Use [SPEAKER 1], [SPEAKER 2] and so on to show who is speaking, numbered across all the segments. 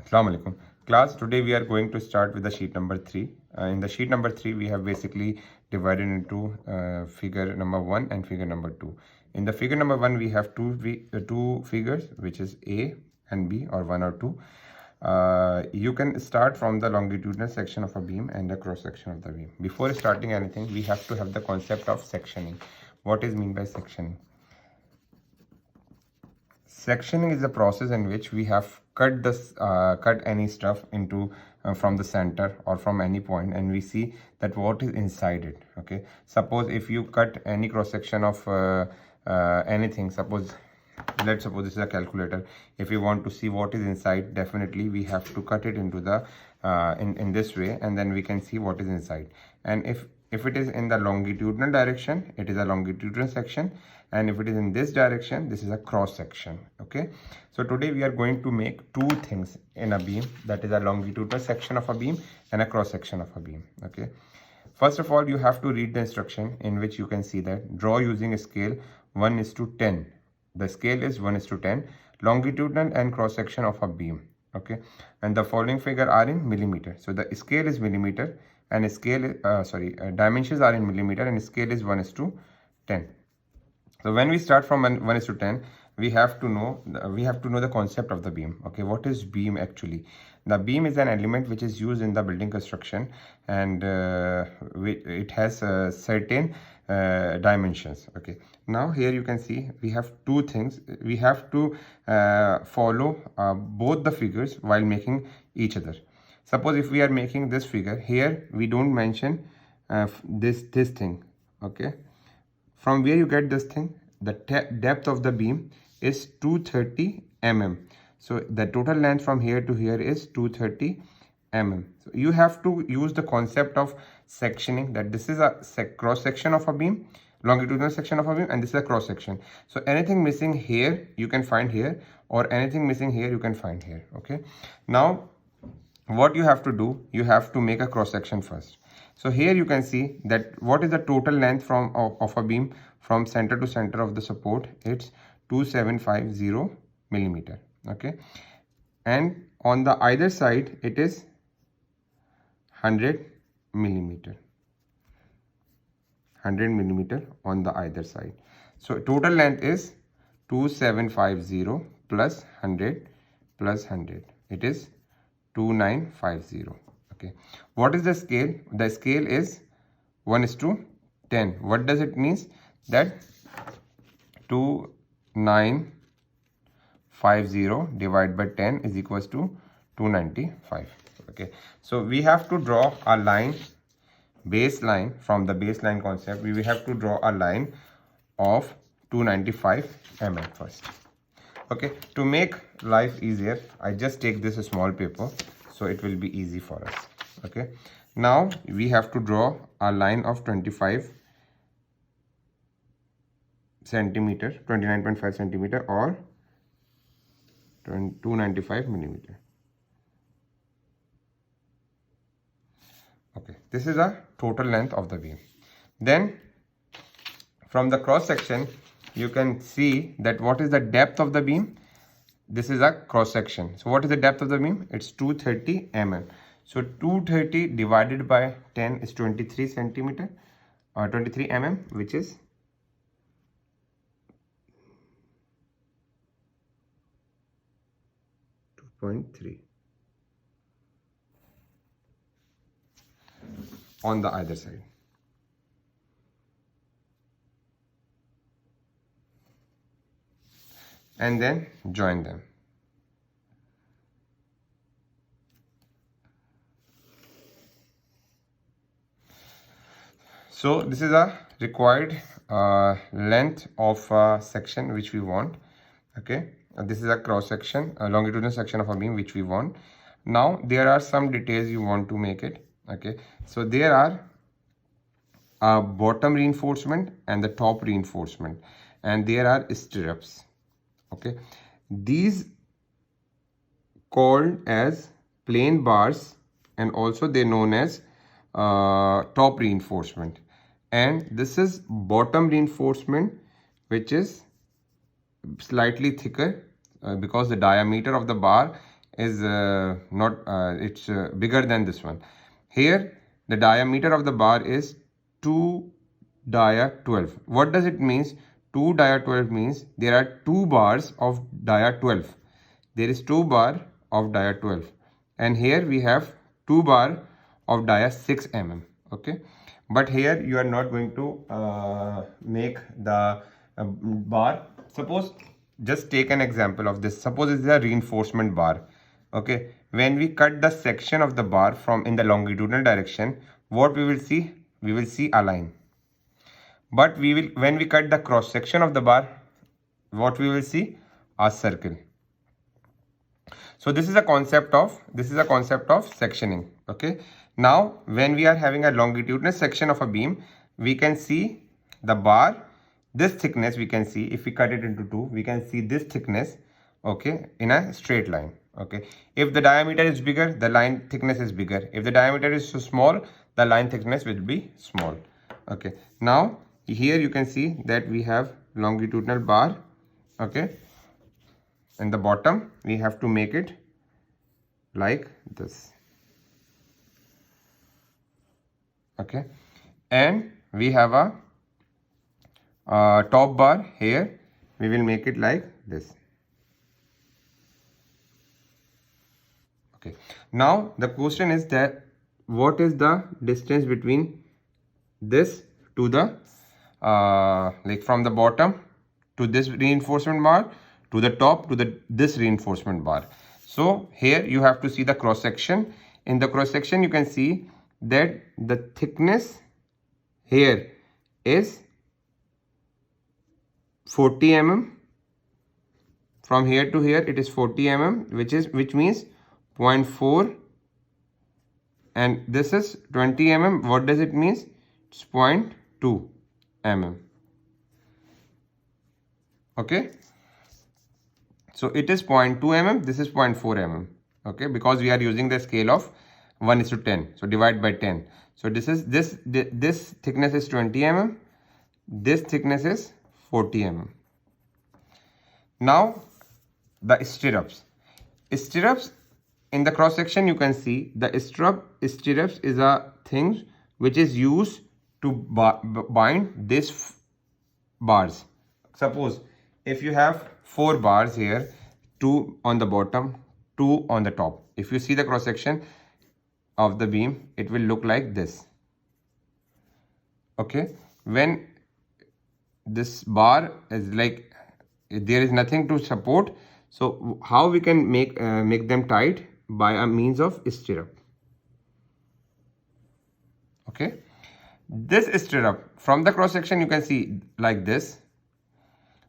[SPEAKER 1] Assalamu alaikum. Class, today we are going to start with the sheet number 3. In the sheet number 3, we have basically divided into figure number 1 and figure number 2. In the figure number 1, we have two figures, which is A and B, or 1 or 2. You can start from the longitudinal section of a beam and the cross section of the beam. Before starting anything, we have to have the concept of sectioning. What is meant by sectioning? Sectioning is a process in which we have cut any stuff into from the center or from any point, and we see that what is inside it. Okay, suppose if you cut any cross section of anything, let's suppose this is a calculator. If you want to see what is inside, definitely we have to cut it into the in this way, and then we can see what is inside. And if it is in the longitudinal direction, it is a longitudinal section, and if it is in this direction, this is a cross section. Okay, so today we are going to make two things in a beam, that is a longitudinal section of a beam and a cross section of a beam. Okay, first of all, you have to read the instruction, in which you can see that draw using a scale 1:10. The scale is 1:10, longitudinal and cross section of a beam. Okay, and the following figure are in millimeter. So the scale is millimeter, and scale dimensions are in millimeter, and scale is 1:10. So when we start from 1:10, we have to know the concept of the beam. Okay, what is beam actually? The beam is an element which is used in the building construction, and it has certain dimensions. Okay, now here you can see we have two things. We have to follow both the figures while making each other. Suppose if we are making this figure, here we don't mention this thing. Okay, from where you get this thing? The depth of the beam is 230 mm. So the total length from here to here is 230 mm. So you have to use the concept of sectioning, that this is a cross section of a beam, longitudinal section of a beam, and this is a cross section. So anything missing here you can find here, or anything missing here you can find here. Okay, now what you have to do, you have to make a cross section first. So here you can see that what is the total length of a beam from center to center of the support. It's 2750 millimeter. Okay, and on the either side it is 100 millimeter. 100 millimeter on the either side. So total length is 2750 plus 100 plus 100. It is 2950. Okay, what is the scale? The scale is 1:10. What does it mean? That 2950 divided by 10 is equals to 295. Okay, so we have to draw a line, baseline. From the baseline concept, we will have to draw a line of 295 mm first. Okay, to make life easier, I just take this small paper, so it will be easy for us. Okay, now we have to draw a line of 25 centimeter, 29.5 centimeter, or 295 millimeter. Okay, this is a total length of the beam. Then from the cross section, you can see that what is the depth of the beam. This is a cross section. So what is the depth of the beam? It's 230 mm. So 230 divided by 10 is 23 centimeter, or 23 mm, which is 2.3 on the either side. And then join them. So this is a required length of section which we want. Okay, this is a cross section, a longitudinal section of a beam which we want. Now there are some details you want to make it. Okay, so there are a bottom reinforcement and the top reinforcement, and there are stirrups. Okay, these called as plain bars, and also they're known as top reinforcement. And this is bottom reinforcement, which is slightly thicker because the diameter of the bar is not it's bigger than this one. Here the diameter of the bar is 2 dia 12. What does it means? 2 dia 12 means there are 2 bars of dia 12. There is 2 bar of dia 12, and here we have 2 bar of dia 6 mm. Okay, but here you are not going to make the bar. Suppose, just take an example of this. Suppose it's a reinforcement bar. Okay, when we cut the section of the bar from in the longitudinal direction, what we will see? We will see a line. But we will, when we cut the cross section of the bar, what we will see? A circle. So this is a concept of sectioning. Okay, now when we are having a longitudinal section of a beam, we can see the bar, this thickness we can see. If we cut it into two, we can see this thickness, okay, in a straight line. Okay, if the diameter is bigger, the line thickness is bigger. If the diameter is so small, the line thickness will be small. Okay, now here you can see that we have longitudinal bar. Okay, in the bottom we have to make it like this. Okay, and we have a top bar. Here we will make it like this. Okay, now the question is that what is the distance between this to the like from the bottom to this reinforcement bar to the top to this reinforcement bar. So here you have to see the cross section. In the cross section you can see that the thickness here is 40 mm. From here to here it is 40 mm, which means 0.4, and this is 20 mm. What does it mean? It's 0.2 mm. Okay, so it is 0.2 mm, this is 0.4 mm. Okay, because we are using the scale of 1:10, so divide by 10. So this is this thickness is 20 mm, this thickness is 40 mm. Now the stirrups. In the cross section you can see the stirrups is a thing which is used to bind these bars. Suppose if you have 4 bars here, 2 on the bottom, 2 on the top. If you see the cross section of the beam, it will look like this. Okay, when this bar is like there is nothing to support, so how we can make them tight? By a means of stirrup. Okay, this stirrup from the cross section you can see like this,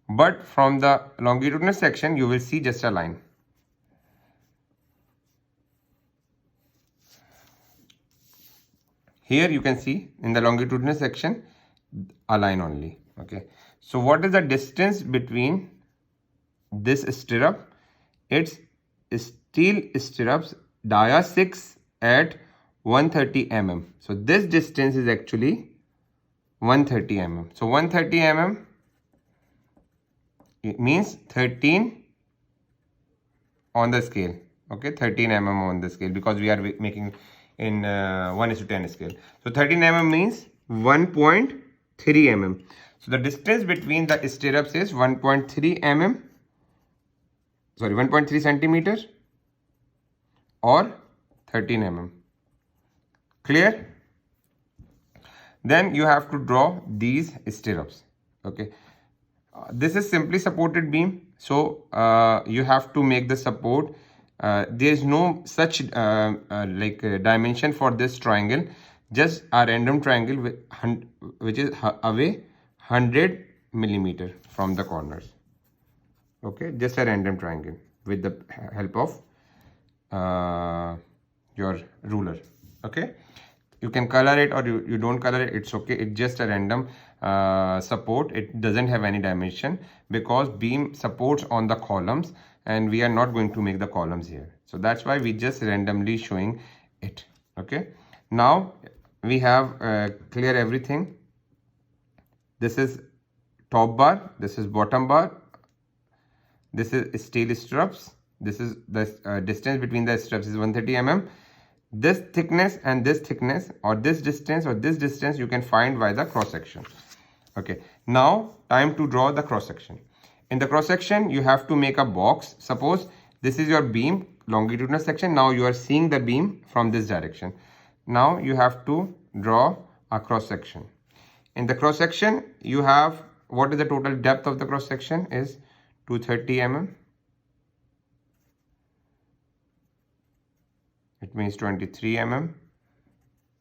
[SPEAKER 1] but from the longitudinal section you will see just a line. Here you can see in the longitudinal section a line only. Okay, so what is the distance between this stirrup? It's steel stirrups dia 6 at 130 mm. So this distance is actually 130 mm. So 130 mm, it means 13 on the scale. Okay, 13 mm on the scale, because we are making in 1:10 scale. So 13 mm means 1.3 mm. So the distance between the stirrups is 1.3 mm, sorry, 1.3 centimeter or 13 mm. Clear? Then you have to draw these stirrups. Okay, this is simply supported beam, so you have to make the support. There is no such dimension for this triangle, just a random triangle which is away 100 millimeter from the corners. Okay, just a random triangle with the help of your ruler. Okay, you can color it or you don't color it, it's okay. It's just a random support. It doesn't have any dimension because beam supports on the columns and we are not going to make the columns here, so that's why we just randomly showing it. Okay, now we have clear everything. This is top bar, this is bottom bar, this is steel stirrups, This is the distance between the strips is 130 mm. This thickness and this thickness, or this distance, you can find by the cross section. Okay, now time to draw the cross section. In the cross section, you have to make a box. Suppose this is your beam, longitudinal section. Now you are seeing the beam from this direction. Now you have to draw a cross section. In the cross section, you have, what is the total depth of the cross section is 230 mm. It means 23 mm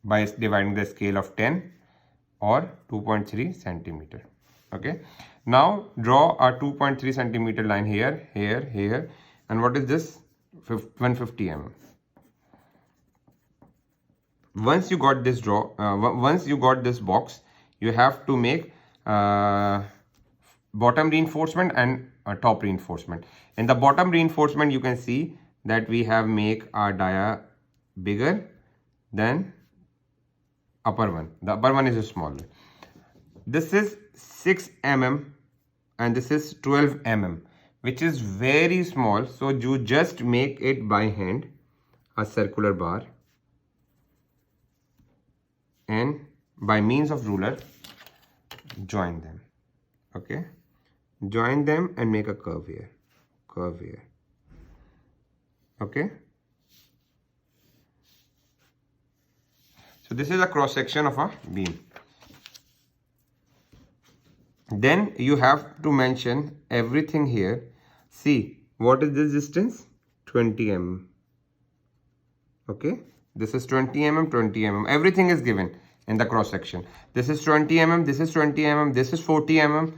[SPEAKER 1] by dividing the scale of 10, or 2.3 centimeter. Okay, now draw a 2.3 centimeter line here, here, and what is this? 150 mm. Once you got this once you got this box, you have to make bottom reinforcement and top reinforcement. In the bottom reinforcement, you can see that we have make our dia bigger than upper one. The upper one is smaller. This is 6 mm and this is 12 mm, which is very small. So you just make it by hand, a circular bar, and by means of ruler join them. Okay, join them and make a curve here, okay. So this is a cross section of a beam. Then you have to mention everything here. See, what is this distance? 20 mm. Okay, this is 20 mm, 20 mm. Everything is given in the cross section. This is 20 mm, this is 20 mm, this is 40 mm,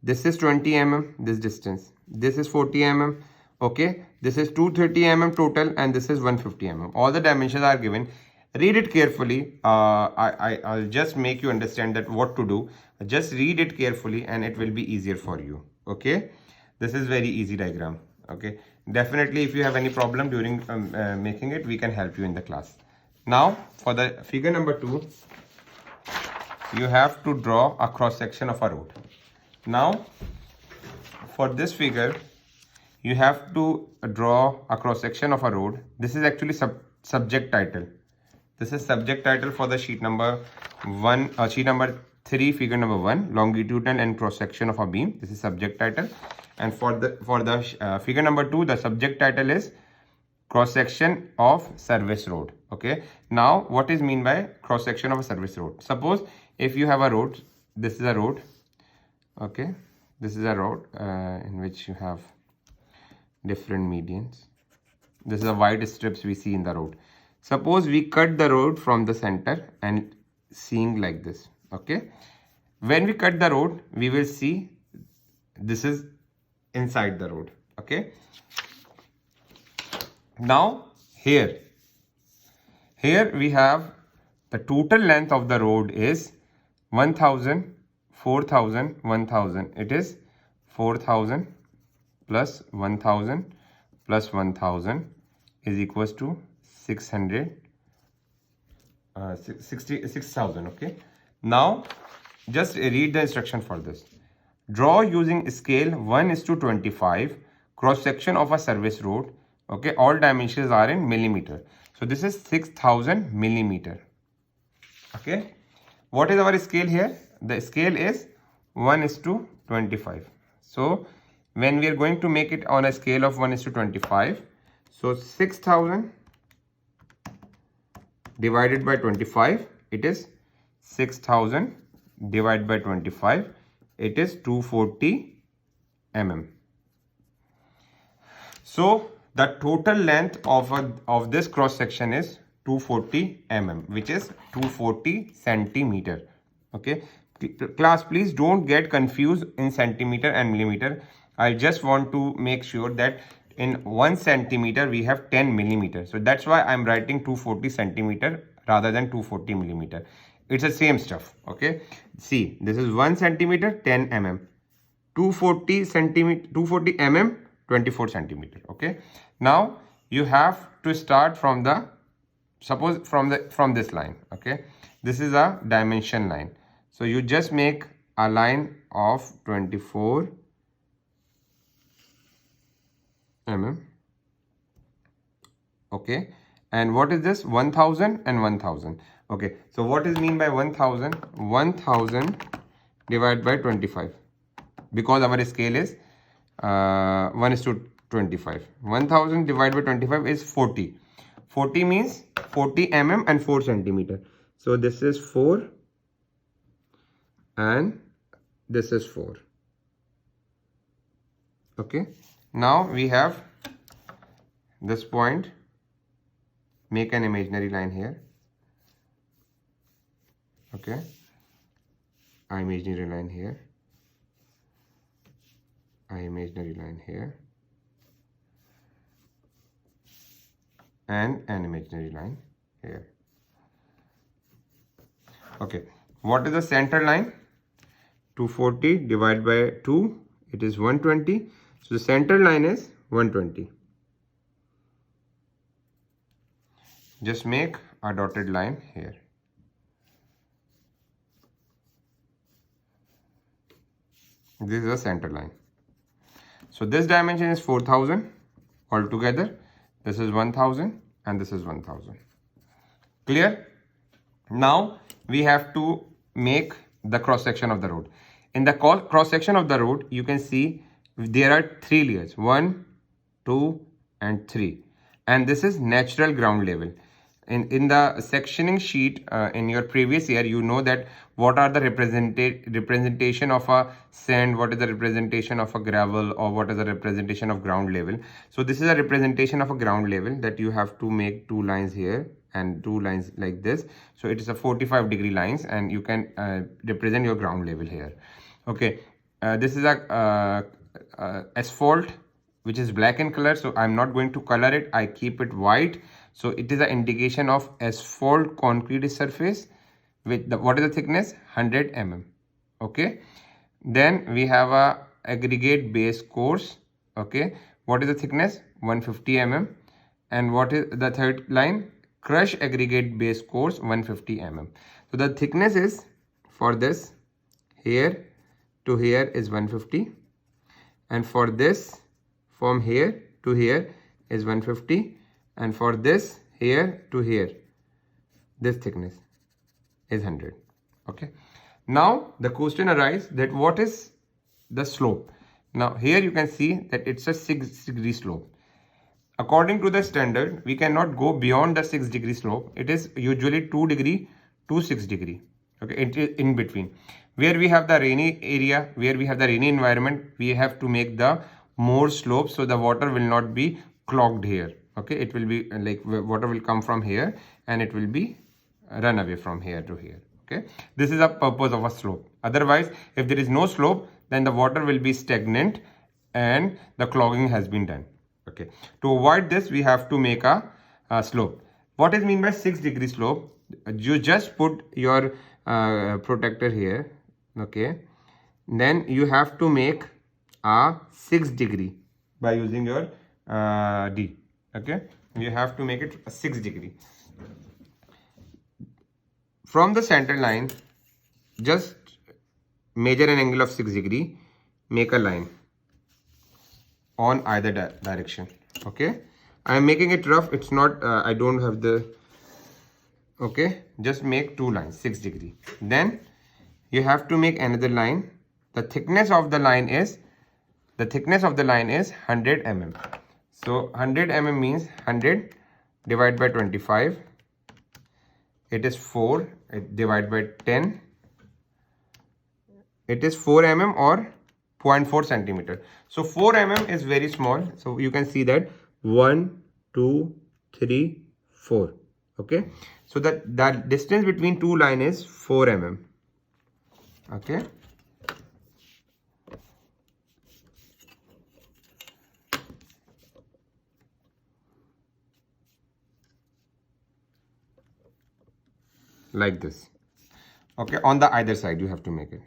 [SPEAKER 1] this is 20 mm, this distance. This is 40 mm. Okay, this is 230 mm total, and this is 150 mm. All the dimensions are given. Read it carefully. I'll just make you understand that what to do. Just read it carefully and it will be easier for you. Okay, this is very easy diagram. Okay, definitely if you have any problem during making it, we can help you in the class. Now for the figure number 2, you have to draw a cross section of a road. Now for this figure, you have to draw a cross section of a road. This is actually subject title. This is subject title for the sheet number 1, sheet number 3, figure number 1, longitudinal and cross section of a beam. This is subject title. And for the figure number 2, the subject title is cross section of service road. Okay, now what is mean by cross section of a service road? Suppose if you have a road, this is a road. Okay, this is a road in which you have different medians. This is a wide strips we see in the road. Suppose we cut the road from the center and seeing like this. Okay, when we cut the road, we will see this is inside the road. Okay, now here we have the total length of the road is 1000, 4000, 1000. It is 4000 plus 1000 plus 1000 is equals to 66,000. Okay, now just read the instruction for this. Draw using scale 1:25 cross section of a service road. Okay, all dimensions are in millimeter. So this is 6000 millimeter. Okay, what is our scale here? The scale is 1:25. So when we are going to make it on a scale of 1:25, so 6000 divided by 25, it is 6000 divided by 25, it is 240 mm. So the total length of this cross section is 240 mm, which is 240 centimeter. Okay, class, please don't get confused in centimeter and millimeter. I just want to make sure that in 1 centimeter we have 10 millimeter. So that's why I'm writing 240 centimeter rather than 240 millimeter. It's the same stuff. Okay, see, this is 1 centimeter, 10 mm, 240 centimeter, 240 mm, 24 centimeter. Okay, now you have to start from the, suppose from this line. Okay, this is a dimension line. So you just make a line of 24 mm. Okay, and what is this? 1000 and 1000. Okay, so what is mean by 1000? 1000 divided by 25, because our scale is 1:25. 1000 divided by 25 is 40. 40 means 40 mm and 4 centimeter. So this is 4 and this is 4. Okay, now we have this point. Make an imaginary line here. Okay, an imaginary line here, an imaginary line here, and an imaginary line here. Okay, what is the center line? 240 divided by 2, it is 120. So the center line is 120. Just make a dotted line here. This is the center line. So this dimension is 4000 altogether. This is 1000 and this is 1000. Clear? Now we have to make the cross section of the road. In the cross section of the road, you can see there are 3 layers, 1, 2 and 3, and this is natural ground level. In the sectioning sheet in your previous year, you know that what are the representation of a sand, what is the representation of a gravel, or what is the representation of ground level. So this is a representation of a ground level, that you have to make 2 lines here and 2 lines like this. So it is a 45-degree lines, and you can represent your ground level here. Okay, this is a asphalt which is black in color, so I'm not going to color it, I keep it white. So it is an indication of asphalt concrete surface with the, what is the thickness? 100 mm. Okay, then we have a aggregate base course. Okay, what is the thickness? 150 mm. And what is the third line? Crush aggregate base course 150 mm. So the thickness is, for this, here to here is 150, and for this, from here to here is 150, and for this, here to here, this thickness is 100. Okay, now the question arises that what is the slope? Now here you can see that it's a 6-degree slope. According to the standard, we cannot go beyond the 6-degree slope. It is usually 2 degree to 6 degree. Okay, it is in between. Where we have the rainy area, where we have the rainy environment, we have to make the more slope, so the water will not be clogged here. Okay, it will be like water will come from here and it will be run away from here to here. Okay, this is the purpose of a slope. Otherwise, if there is no slope, then the water will be stagnant and the clogging has been done. Okay, to avoid this, we have to make a slope. What is mean by 6-degree slope? You just put your protector here. Okay, then you have to make a 6 degree by using your D. Okay, you have to make it a 6 degree. From the center line, just measure an angle of 6 degree, make a line on either direction. Okay, I am making it rough, it's not I don't have the, okay, just make 2 lines 6 degree. Then you have to make another line. The thickness of the line is 100 mm. So 100 mm means 100 divided by 25, it is 4, divided by 10, it is 4 mm or 0.4 centimeter. So 4 mm is very small. So you can see that 1, 2, 3, 4. Okay, so that distance between 2 lines is 4 mm. Okay, like this. Okay, on the either side you have to make it.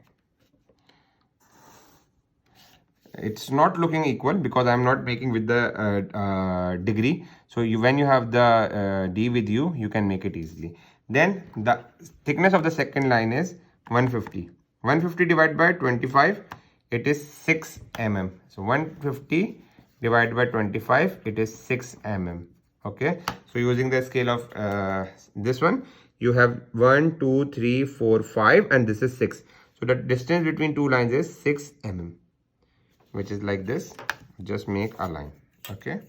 [SPEAKER 1] It's not looking equal because I'm not making with the degree. So when you have the D with you, you can make it easily. Then the thickness of the second line is 150. 150 divided by 25, it is 6 mm. So 150 divided by 25, it is 6 mm. Okay, so using the scale of this one, you have 1 2 3 4 5 and this is 6. So the distance between two lines is 6 mm, which is like this. Just make a line. Okay,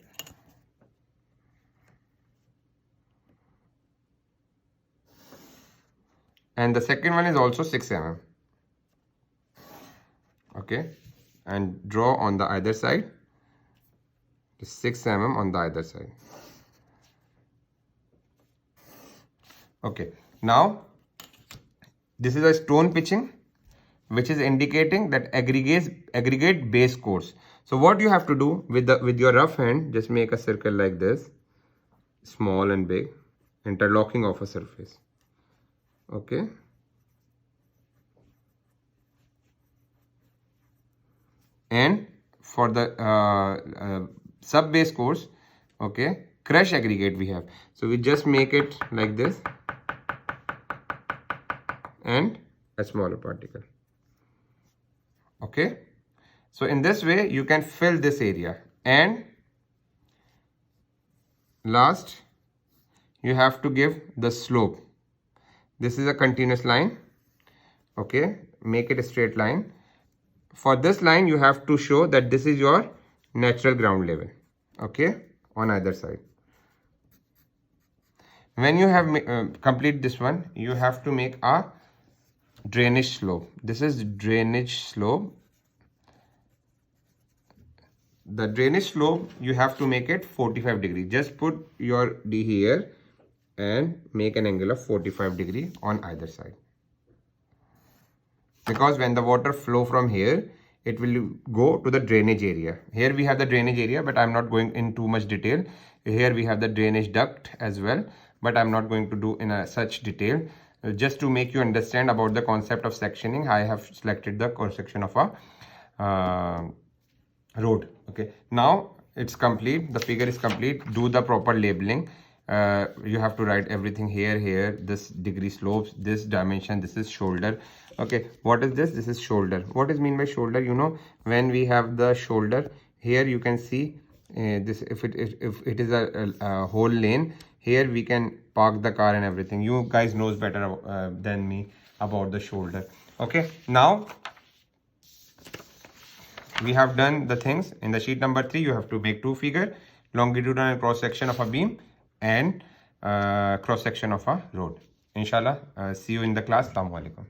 [SPEAKER 1] and the second one is also 6 mm. Okay, and draw on the either side 6 mm on the either side. Okay, now this is a stone pitching, which is indicating that aggregate base course. So what you have to do with your rough hand, just make a circle like this, small and big, interlocking of a surface. Okay, and for the sub base course, okay, crush aggregate we have, so we just make it like this and a smaller particle. Okay, so in this way you can fill this area. And last, you have to give the slope. This is a continuous line. Okay, make it a straight line. For this line you have to show that this is your natural ground level. Okay, on either side. When you have complete this one, you have to make a drainage slope. This is drainage slope. The drainage slope, you have to make it 45 degree. Just put your D here and make an angle of 45 degree on either side. Because when the water flow from here, it will go to the drainage area. Here we have the drainage area, but I'm not going in too much detail. Here we have the drainage duct as well, but I'm not going to do in such detail. Just to make you understand about the concept of sectioning, I have selected the cross section of a road. Okay, now it's complete, the figure is complete. Do the proper labeling. You have to write everything here, this degree slopes, this dimension, this is shoulder. Okay, what is this? This is shoulder. What is mean by shoulder? You know, when we have the shoulder here, you can see this, if it is a whole lane, here we can park the car and everything. You guys knows better than me about the shoulder. Okay, now we have done the things. In the sheet number 3, you have to make two figure, longitudinal cross section of a beam and cross section of a road. Inshallah, see you in the class. Assalamu alaikum.